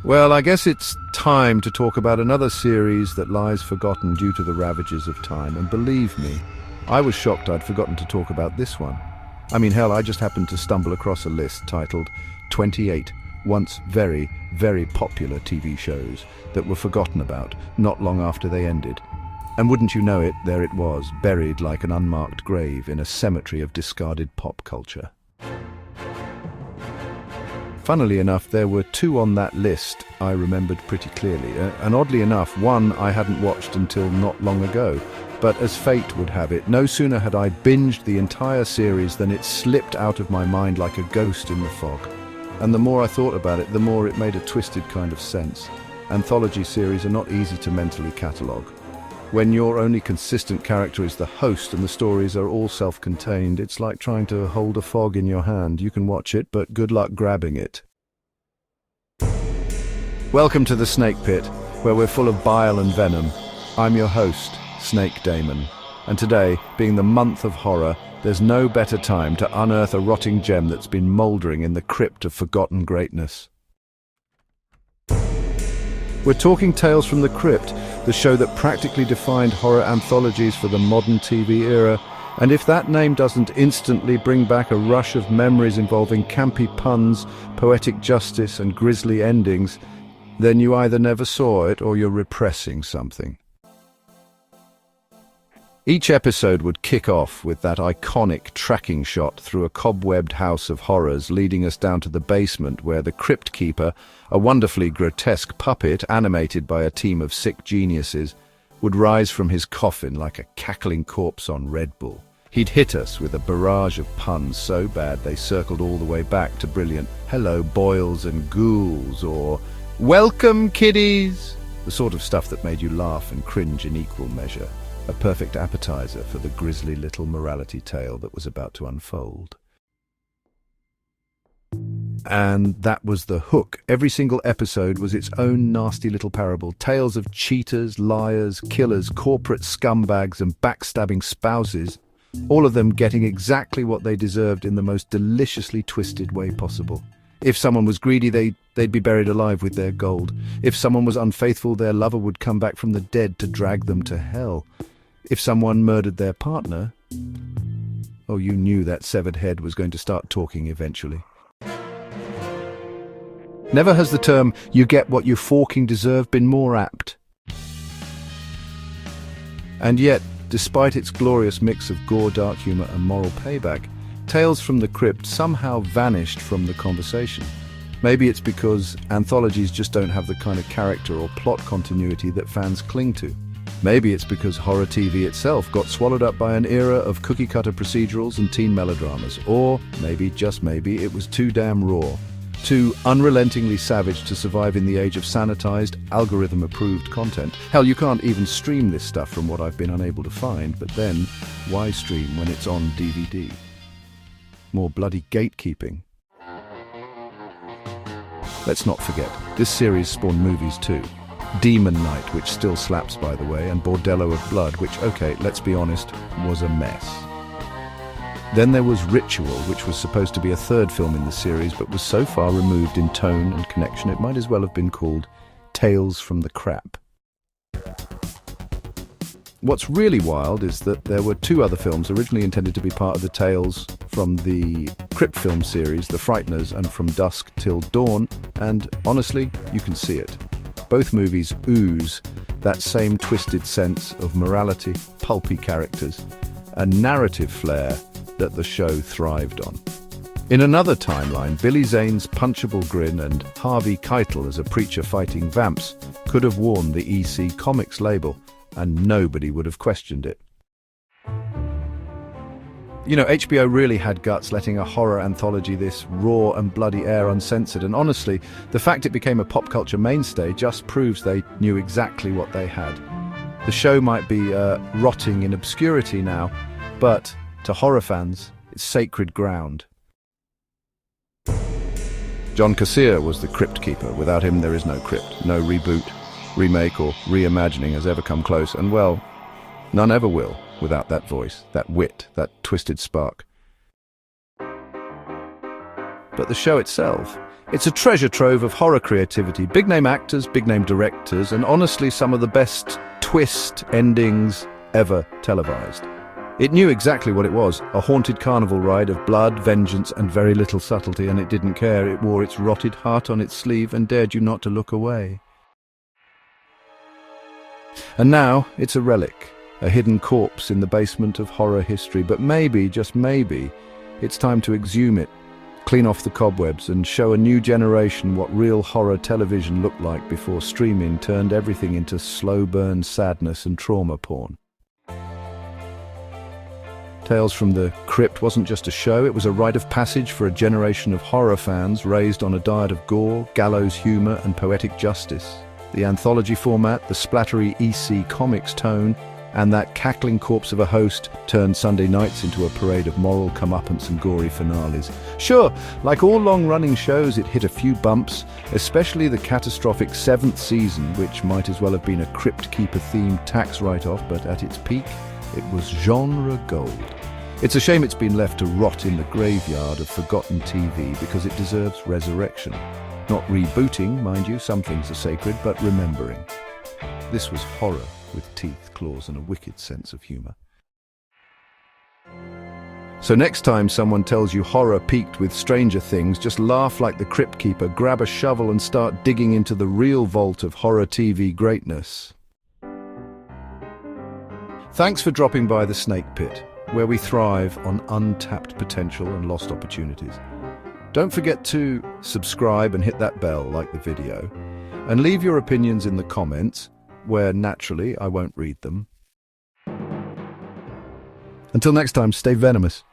Well, I guess it's time to talk about another series that lies forgotten due to the ravages of time. And believe me, I was shocked I'd forgotten to talk about this one. I mean, hell, I just happened to stumble across a list titled 28 once very, very popular TV shows that were forgotten about not long after they ended. And wouldn't you know it, there it was, buried like an unmarked grave in a cemetery of discarded pop culture. Funnily enough, there were two on that list I remembered pretty clearly, and oddly enough, one I hadn't watched until not long ago. But as fate would have it, no sooner had I binged the entire series than it slipped out of my mind like a ghost in the fog. And the more I thought about it, the more it made a twisted kind of sense. Anthology series are not easy to mentally catalogue. When your only consistent character is the host and the stories are all self-contained, it's like trying to hold a fog in your hand. You can watch it, but good luck grabbing it. Welcome to the Snake Pit, where we're full of bile and venom. I'm your host, Snake Daemon, and today, being the month of horror, there's no better time to unearth a rotting gem that's been mouldering in the crypt of forgotten greatness. We're talking Tales from the Crypt, the show that practically defined horror anthologies for the modern TV era, and if that name doesn't instantly bring back a rush of memories involving campy puns, poetic justice and grisly endings, then you either never saw it or you're repressing something. Each episode would kick off with that iconic tracking shot through a cobwebbed house of horrors, leading us down to the basement where the Cryptkeeper, a wonderfully grotesque puppet animated by a team of sick geniuses, would rise from his coffin like a cackling corpse on Red Bull. He'd hit us with a barrage of puns so bad they circled all the way back to brilliant "Hello, boils and ghouls" or "Welcome, kiddies," the sort of stuff that made you laugh and cringe in equal measure. A perfect appetizer for the grisly little morality tale that was about to unfold. And that was the hook. Every single episode was its own nasty little parable. Tales of cheaters, liars, killers, corporate scumbags and backstabbing spouses, all of them getting exactly what they deserved in the most deliciously twisted way possible. If someone was greedy, they'd be buried alive with their gold. If someone was unfaithful, their lover would come back from the dead to drag them to hell. If someone murdered their partner, oh, you knew that severed head was going to start talking eventually. Never has the term "you get what you forking deserve" been more apt. And yet, despite its glorious mix of gore, dark humor and moral payback, Tales from the Crypt somehow vanished from the conversation. Maybe it's because anthologies just don't have the kind of character or plot continuity that fans cling to. Maybe it's because horror TV itself got swallowed up by an era of cookie-cutter procedurals and teen melodramas. Or maybe, just maybe, it was too damn raw, too unrelentingly savage to survive in the age of sanitized, algorithm-approved content. Hell, you can't even stream this stuff from what I've been unable to find, but then, why stream when it's on DVD? More bloody gatekeeping. Let's not forget, this series spawned movies too. Demon Night, which still slaps by the way, and Bordello of Blood, which, okay, let's be honest, was a mess. Then there was Ritual, which was supposed to be a third film in the series, but was so far removed in tone and connection it might as well have been called Tales from the Crap. What's really wild is that there were two other films originally intended to be part of the Tales from the Crypt film series, The Frighteners and From Dusk Till Dawn, and honestly, you can see it. Both movies ooze that same twisted sense of morality, pulpy characters, and narrative flair that the show thrived on. In another timeline, Billy Zane's punchable grin and Harvey Keitel as a preacher fighting vamps could have worn the EC Comics label, and nobody would have questioned it. You know, HBO really had guts letting a horror anthology this raw and bloody air uncensored, and honestly, the fact it became a pop culture mainstay just proves they knew exactly what they had. The show might be rotting in obscurity now, but to horror fans, it's sacred ground. John Kassir was the Cryptkeeper. Without him, there is no Crypt. No reboot, remake or reimagining has ever come close, and well, none ever will without that voice, that wit, that twisted spark. But the show itself, It's a treasure trove of horror creativity, big-name actors, big-name directors, and honestly some of the best twist endings ever televised. It knew exactly what it was, a haunted carnival ride of blood, vengeance, and very little subtlety, and it didn't care. It wore its rotted heart on its sleeve and dared you not to look away. And now it's a relic, a hidden corpse in the basement of horror history, but maybe, just maybe, it's time to exhume it, clean off the cobwebs, and show a new generation what real horror television looked like before streaming turned everything into slow-burn sadness and trauma porn. Tales from the Crypt wasn't just a show, it was a rite of passage for a generation of horror fans raised on a diet of gore, gallows humour and poetic justice. The anthology format, the splattery EC Comics tone, and that cackling corpse of a host turned Sunday nights into a parade of moral comeuppance and gory finales. Sure, like all long-running shows, it hit a few bumps, especially the catastrophic 7th season, which might as well have been a Cryptkeeper themed tax write-off, but at its peak, it was genre gold. It's a shame it's been left to rot in the graveyard of forgotten TV because it deserves resurrection. Not rebooting, mind you, some things are sacred, but remembering. This was horror with teeth, claws, and a wicked sense of humour. So next time someone tells you horror peaked with Stranger Things, just laugh like the Cryptkeeper, grab a shovel and start digging into the real vault of horror TV greatness. Thanks for dropping by the Snake Pit, where we thrive on untapped potential and lost opportunities. Don't forget to subscribe and hit that bell like the video, and leave your opinions in the comments, where naturally I won't read them. Until next time, stay venomous.